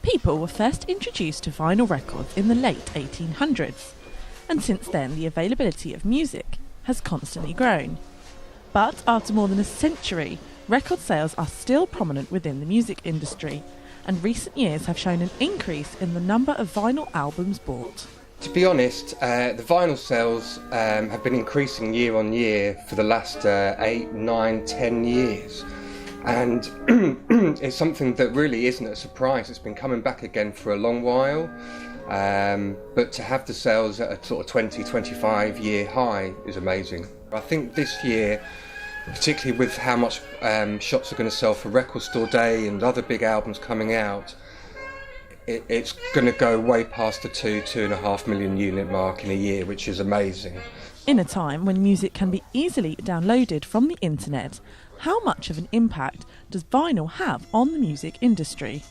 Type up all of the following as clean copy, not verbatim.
People were first introduced to vinyl records in the late 1800s, and since then the availability of music has constantly grown. But after more than a century, record sales are still prominent within the music industry, and recent years have shown an increase in the number of vinyl albums bought. To be honest, the vinyl sales have been increasing year on year for the last 8, 9, 10 years. And it's something that really isn't a surprise. It's been coming back again for a long while. But to have the sales at a sort of 20, 25 year high is amazing. I think this year, particularly with how much shops are going to sell for Record Store Day and other big albums coming out, it's going to go way past the 2.5 million unit mark in a year, which is amazing. In a time when music can be easily downloaded from the internet, how much of an impact does vinyl have on the music industry?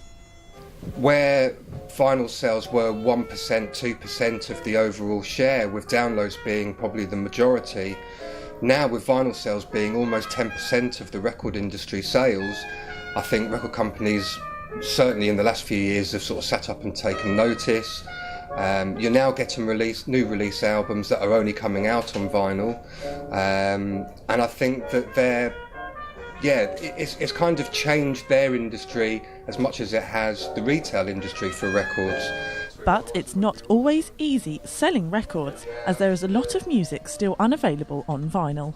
Where vinyl sales were 1%, 2% of the overall share, with downloads being probably the majority, now with vinyl sales being almost 10% of the record industry sales, I think record companies, certainly in the last few years, have sort of sat up and taken notice. You're now getting new release albums that are only coming out on vinyl, and I think that it's kind of changed their industry as much as it has the retail industry for records. But it's not always easy selling records, as there is a lot of music still unavailable on vinyl.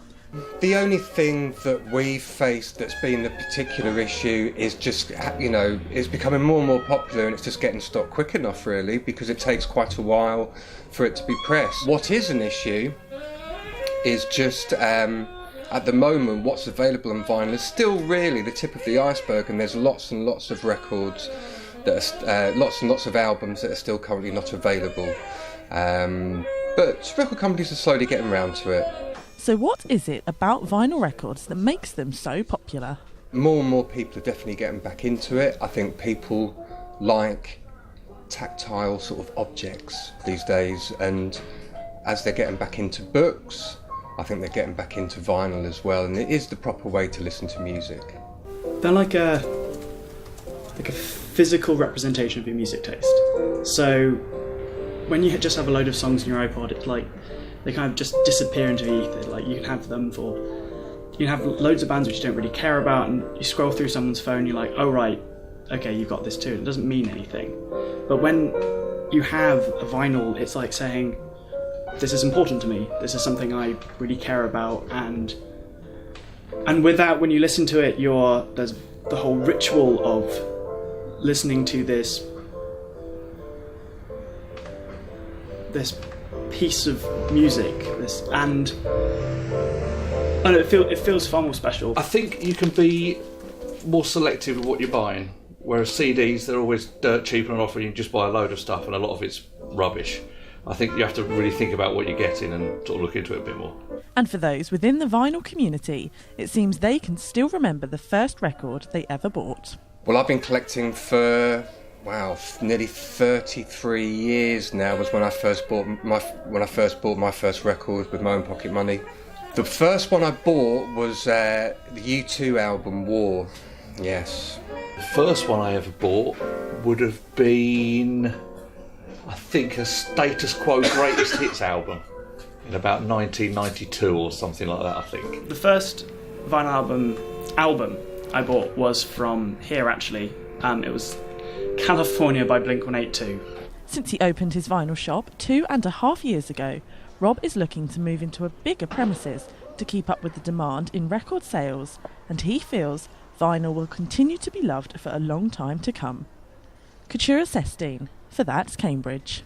The only thing that we've faced that's been a particular issue is just, it's becoming more and more popular, and it's just getting stock quick enough, really, because it takes quite a while for it to be pressed. What is an issue is just, at the moment, what's available on vinyl is still really the tip of the iceberg, and there's lots and lots of records, lots and lots of albums that are still currently not available. But record companies are slowly getting around to it. So what is it about vinyl records that makes them so popular? More and more people are definitely getting back into it. I think people like tactile sort of objects these days, and as they're getting back into books, I think they're getting back into vinyl as well, and it is the proper way to listen to music. They're like a physical representation of your music taste. So when you just have a load of songs in your iPod, it's like they kind of just disappear into the ether. Like you can have loads of bands which you don't really care about, and you scroll through someone's phone, you're like, oh right, okay, you've got this too. It doesn't mean anything. But when you have a vinyl, it's like saying, this is important to me, this is something I really care about, and with that, when you listen to it, there's the whole ritual of listening to this piece of music, and it feels far more special. I think you can be more selective with what you're buying, whereas CDs, they're always dirt cheap and often you can just buy a load of stuff and a lot of it's rubbish. I think you have to really think about what you're getting and sort of look into it a bit more. And for those within the vinyl community, it seems they can still remember the first record they ever bought. Well, I've been collecting for, nearly 33 years now. Was when I first bought my first record with my own pocket money. The first one I bought was the U2 album War. Yes. The first one I ever bought would have been, I think, a Status Quo Greatest Hits album in about 1992 or something like that, I think. The first vinyl album I bought was from here, actually. It was California by Blink-182. Since he opened his vinyl shop 2.5 years ago, Rob is looking to move into a bigger premises to keep up with the demand in record sales, and he feels vinyl will continue to be loved for a long time to come. Katura Sestine, for That's Cambridge.